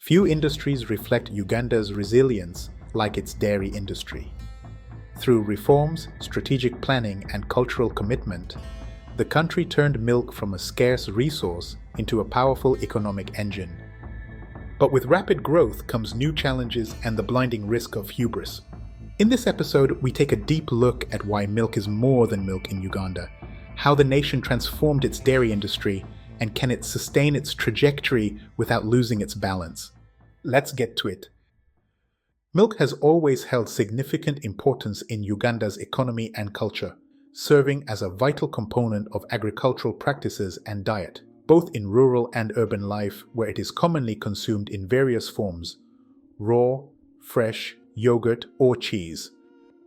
Few industries reflect Uganda's resilience like its dairy industry. Through reforms, strategic planning, and cultural commitment, the country turned milk from a scarce resource into a powerful economic engine. But with rapid growth comes new challenges and the blinding risk of hubris. In this episode, we take a deep look at why milk is more than milk in Uganda, how the nation transformed its dairy industry, and can it sustain its trajectory without losing its balance. Let's get to it. Milk has always held significant importance in Uganda's economy and culture, serving as a vital component of agricultural practices and diet, both in rural and urban life, where it is commonly consumed in various forms: raw, fresh, yogurt, or cheese.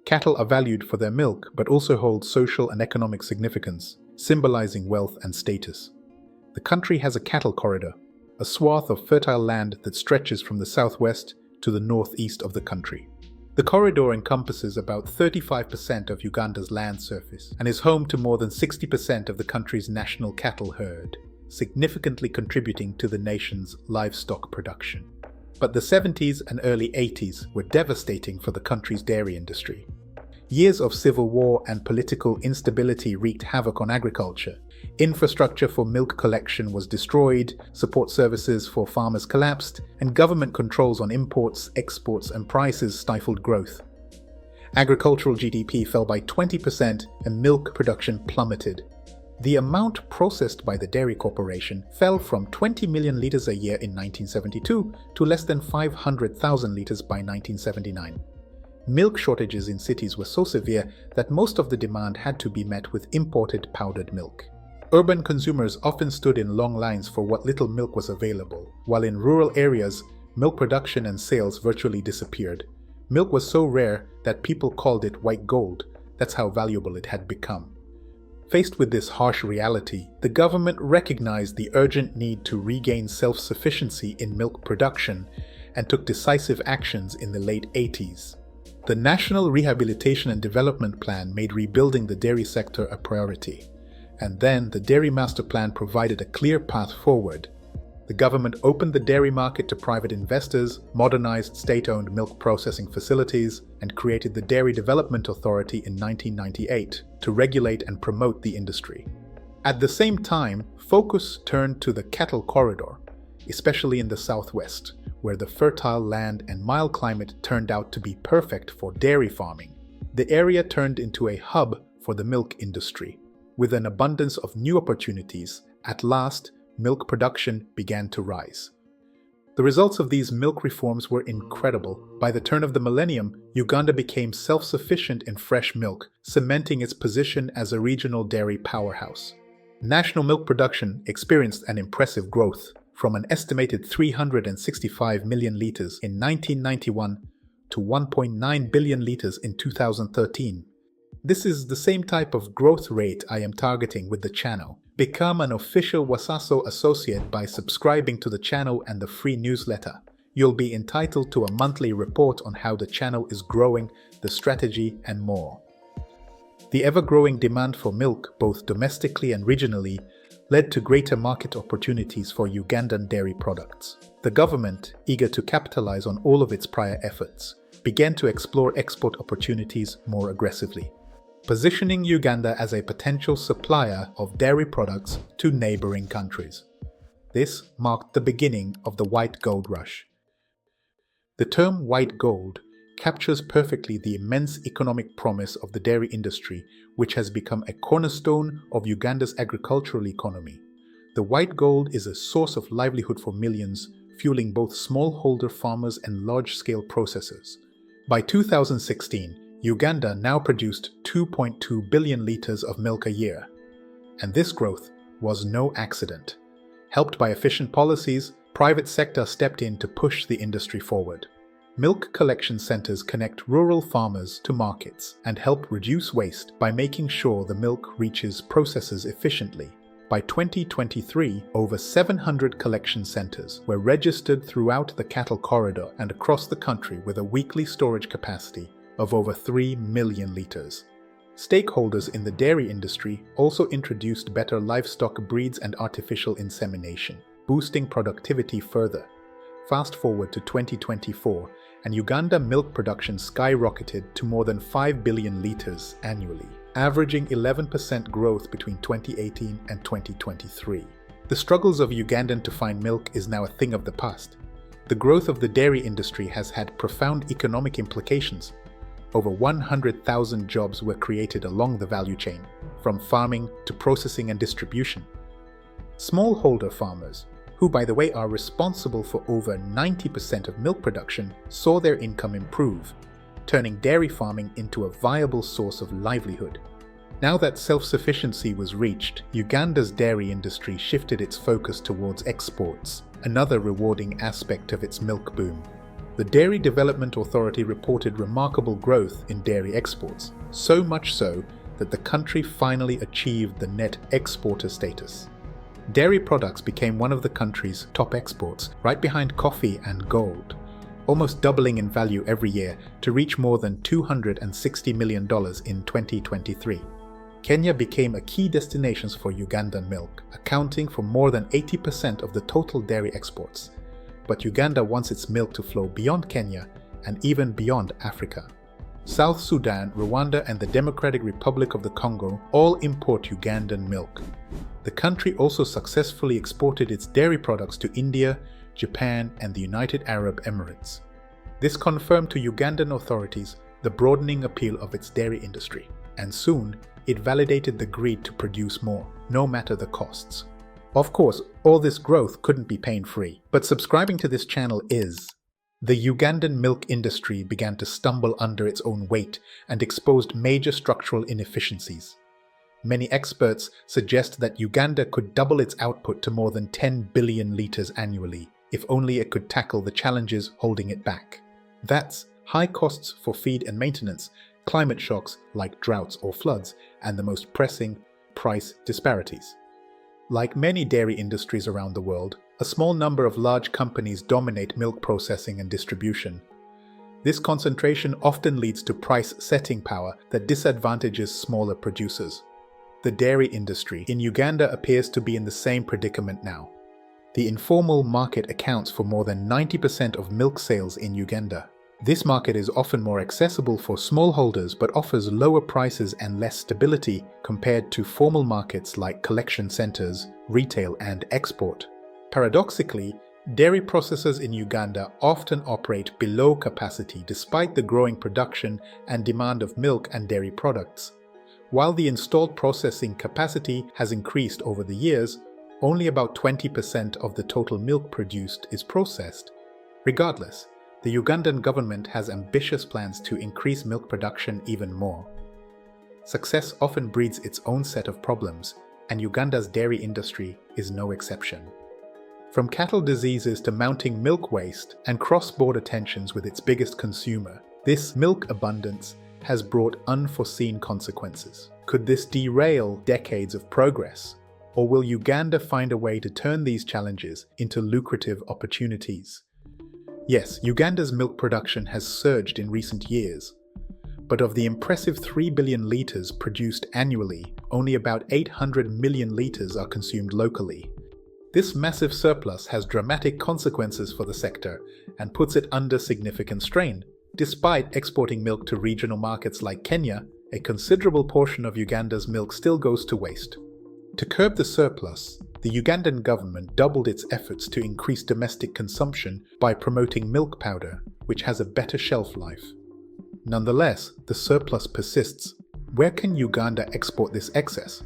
Cattle are valued for their milk, but also hold social and economic significance, symbolizing wealth and status. The country has a cattle corridor, a swath of fertile land that stretches from the southwest to the northeast of the country. The corridor encompasses about 35% of Uganda's land surface and is home to more than 60% of the country's national cattle herd, significantly contributing to the nation's livestock production. But the 70s and early 80s were devastating for the country's dairy industry. Years of civil war and political instability wreaked havoc on agriculture. Infrastructure for milk collection was destroyed, support services for farmers collapsed, and government controls on imports, exports, and prices stifled growth. Agricultural GDP fell by 20% and milk production plummeted. The amount processed by the Dairy Corporation fell from 20 million litres a year in 1972 to less than 500,000 litres by 1979. Milk shortages in cities were so severe that most of the demand had to be met with imported powdered milk. Urban consumers often stood in long lines for what little milk was available, while in rural areas, milk production and sales virtually disappeared. Milk was so rare that people called it white gold. That's how valuable it had become. Faced with this harsh reality, the government recognized the urgent need to regain self-sufficiency in milk production and took decisive actions in the late 80s. The National Rehabilitation and Development Plan made rebuilding the dairy sector a priority. And then the Dairy Master Plan provided a clear path forward. The government opened the dairy market to private investors, modernized state-owned milk processing facilities, and created the Dairy Development Authority in 1998 to regulate and promote the industry. At the same time, focus turned to the cattle corridor, especially in the southwest, where the fertile land and mild climate turned out to be perfect for dairy farming. The area turned into a hub for the milk industry. With an abundance of new opportunities, at last, milk production began to rise. The results of these milk reforms were incredible. By the turn of the millennium, Uganda became self-sufficient in fresh milk, cementing its position as a regional dairy powerhouse. National milk production experienced an impressive growth, from an estimated 365 million litres in 1991 to 1.9 billion litres in 2013. This is the same type of growth rate I am targeting with the channel. Become an official Wasaso associate by subscribing to the channel and the free newsletter. You'll be entitled to a monthly report on how the channel is growing, the strategy, and more. The ever-growing demand for milk, both domestically and regionally, led to greater market opportunities for Ugandan dairy products. The government, eager to capitalize on all of its prior efforts, began to explore export opportunities more aggressively, positioning Uganda as a potential supplier of dairy products to neighboring countries. This marked the beginning of the white gold rush. The term white gold captures perfectly the immense economic promise of the dairy industry, which has become a cornerstone of Uganda's agricultural economy. The white gold is a source of livelihood for millions, fueling both smallholder farmers and large-scale processors. By 2016, Uganda now produced 2.2 billion litres of milk a year. And this growth was no accident. Helped by efficient policies, private sector stepped in to push the industry forward. Milk collection centers connect rural farmers to markets and help reduce waste by making sure the milk reaches processors efficiently. By 2023, over 700 collection centers were registered throughout the cattle corridor and across the country with a weekly storage capacity of over 3 million litres. Stakeholders in the dairy industry also introduced better livestock breeds and artificial insemination, boosting productivity further. Fast forward to 2024, and Uganda milk production skyrocketed to more than 5 billion litres annually, averaging 11% growth between 2018 and 2023. The struggles of Ugandan to find milk is now a thing of the past. The growth of the dairy industry has had profound economic implications. Over 100,000 jobs were created along the value chain, from farming to processing and distribution. Smallholder farmers, who by the way are responsible for over 90% of milk production, saw their income improve, turning dairy farming into a viable source of livelihood. Now that self-sufficiency was reached, Uganda's dairy industry shifted its focus towards exports, another rewarding aspect of its milk boom. The Dairy Development Authority reported remarkable growth in dairy exports, so much so that the country finally achieved the net exporter status. Dairy products became one of the country's top exports, right behind coffee and gold, almost doubling in value every year to reach more than $260 million in 2023. Kenya became a key destination for Ugandan milk, accounting for more than 80% of the total dairy exports. But Uganda wants its milk to flow beyond Kenya and even beyond Africa. South Sudan, Rwanda, and the Democratic Republic of the Congo all import Ugandan milk. The country also successfully exported its dairy products to India, Japan, and the United Arab Emirates. This confirmed to Ugandan authorities the broadening appeal of its dairy industry, and soon it validated the greed to produce more, no matter the costs. Of course, all this growth couldn't be pain-free, but subscribing to this channel is. The Ugandan milk industry began to stumble under its own weight and exposed major structural inefficiencies. Many experts suggest that Uganda could double its output to more than 10 billion litres annually, if only it could tackle the challenges holding it back. That's high costs for feed and maintenance, climate shocks like droughts or floods, and the most pressing, price disparities. Like many dairy industries around the world, a small number of large companies dominate milk processing and distribution. This concentration often leads to price-setting power that disadvantages smaller producers. The dairy industry in Uganda appears to be in the same predicament now. The informal market accounts for more than 90% of milk sales in Uganda. This market is often more accessible for smallholders but offers lower prices and less stability compared to formal markets like collection centers, retail, and export. Paradoxically, dairy processors in Uganda often operate below capacity despite the growing production and demand of milk and dairy products. While the installed processing capacity has increased over the years, only about 20% of the total milk produced is processed. Regardless, the Ugandan government has ambitious plans to increase milk production even more. Success often breeds its own set of problems, and Uganda's dairy industry is no exception. From cattle diseases to mounting milk waste and cross-border tensions with its biggest consumer, this milk abundance has brought unforeseen consequences. Could this derail decades of progress? Or will Uganda find a way to turn these challenges into lucrative opportunities? Yes, Uganda's milk production has surged in recent years, but of the impressive 3 billion litres produced annually, only about 800 million litres are consumed locally. This massive surplus has dramatic consequences for the sector and puts it under significant strain. Despite exporting milk to regional markets like Kenya, a considerable portion of Uganda's milk still goes to waste. To curb the surplus, the Ugandan government doubled its efforts to increase domestic consumption by promoting milk powder, which has a better shelf life. Nonetheless, the surplus persists. Where can Uganda export this excess?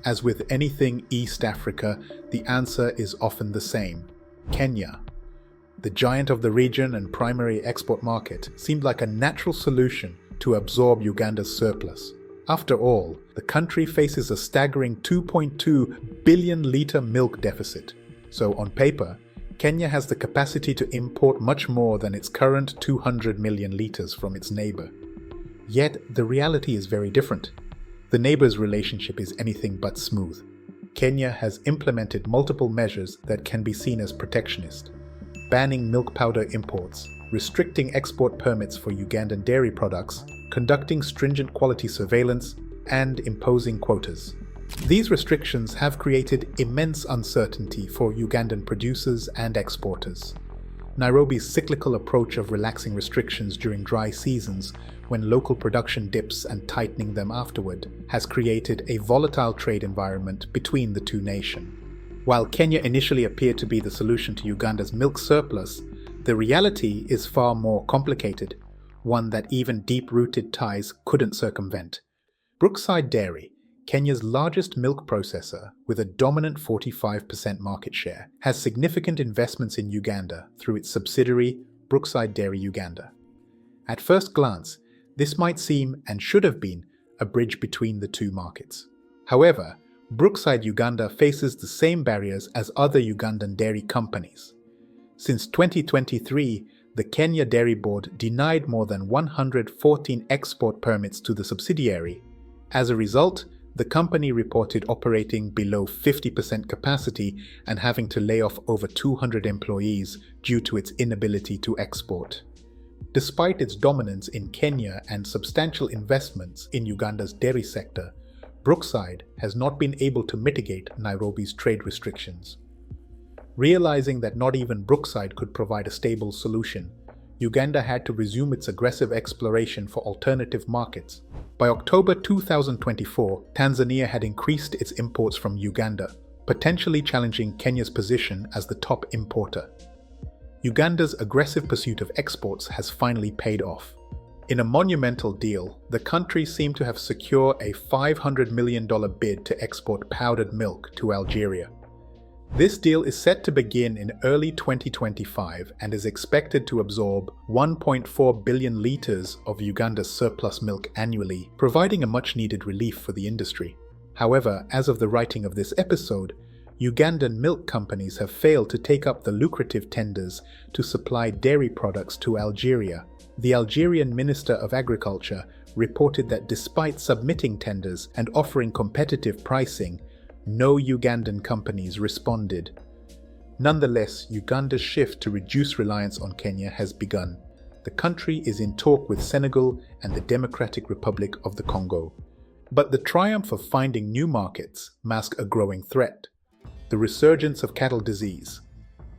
As with anything East Africa, the answer is often the same: Kenya. The giant of the region and primary export market seemed like a natural solution to absorb Uganda's surplus. After all, the country faces a staggering 2.2 billion litre milk deficit, so on paper, Kenya has the capacity to import much more than its current 200 million litres from its neighbour. Yet, the reality is very different. The neighbour's relationship is anything but smooth. Kenya has implemented multiple measures that can be seen as protectionist: banning milk powder imports, restricting export permits for Ugandan dairy products, conducting stringent quality surveillance, and imposing quotas. These restrictions have created immense uncertainty for Ugandan producers and exporters. Nairobi's cyclical approach of relaxing restrictions during dry seasons, when local production dips and tightening them afterward, has created a volatile trade environment between the two nations. While Kenya initially appeared to be the solution to Uganda's milk surplus, the reality is far more complicated, one that even deep-rooted ties couldn't circumvent. Brookside Dairy, Kenya's largest milk processor with a dominant 45% market share, has significant investments in Uganda through its subsidiary Brookside Dairy Uganda. At first glance, this might seem, and should have been, a bridge between the two markets. However, Brookside Uganda faces the same barriers as other Ugandan dairy companies. Since 2023, the Kenya Dairy Board denied more than 114 export permits to the subsidiary. As a result, the company reported operating below 50% capacity and having to lay off over 200 employees due to its inability to export. Despite its dominance in Kenya and substantial investments in Uganda's dairy sector, Brookside has not been able to mitigate Nairobi's trade restrictions. Realizing that not even Brookside could provide a stable solution, Uganda had to resume its aggressive exploration for alternative markets. By October 2024, Tanzania had increased its imports from Uganda, potentially challenging Kenya's position as the top importer. Uganda's aggressive pursuit of exports has finally paid off. In a monumental deal, the country seemed to have secured a $500 million bid to export powdered milk to Algeria. This deal is set to begin in early 2025 and is expected to absorb 1.4 billion liters of Uganda's surplus milk annually, providing a much-needed relief for the industry. However, as of the writing of this episode, Ugandan milk companies have failed to take up the lucrative tenders to supply dairy products to Algeria. The Algerian Minister of Agriculture reported that despite submitting tenders and offering competitive pricing, no Ugandan companies responded. Nonetheless, Uganda's shift to reduce reliance on Kenya has begun. The country is in talk with Senegal and the Democratic Republic of the Congo. But the triumph of finding new markets masks a growing threat: the resurgence of cattle disease.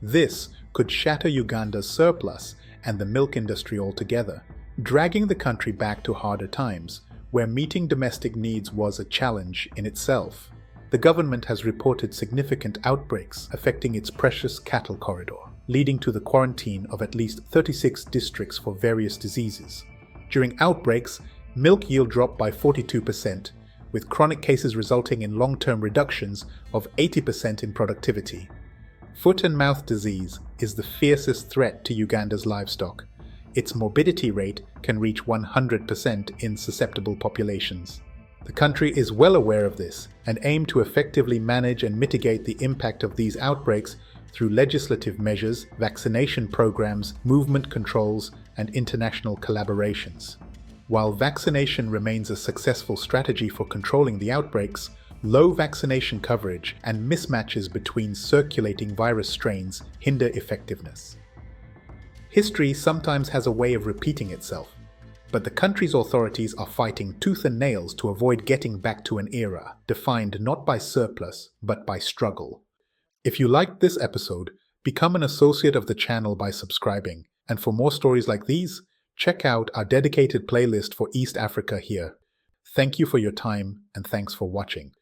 This could shatter Uganda's surplus and the milk industry altogether, dragging the country back to harder times, where meeting domestic needs was a challenge in itself. The government has reported significant outbreaks affecting its precious cattle corridor, leading to the quarantine of at least 36 districts for various diseases. During outbreaks, milk yield dropped by 42%, with chronic cases resulting in long-term reductions of 80% in productivity. Foot and mouth disease is the fiercest threat to Uganda's livestock. Its morbidity rate can reach 100% in susceptible populations. The country is well aware of this and aims to effectively manage and mitigate the impact of these outbreaks through legislative measures, vaccination programs, movement controls, and international collaborations. While vaccination remains a successful strategy for controlling the outbreaks, low vaccination coverage and mismatches between circulating virus strains hinder effectiveness. History sometimes has a way of repeating itself, but the country's authorities are fighting tooth and nails to avoid getting back to an era defined not by surplus but by struggle. If you liked this episode, become an associate of the channel by subscribing, and for more stories like these, check out our dedicated playlist for East Africa here. Thank you for your time, and thanks for watching.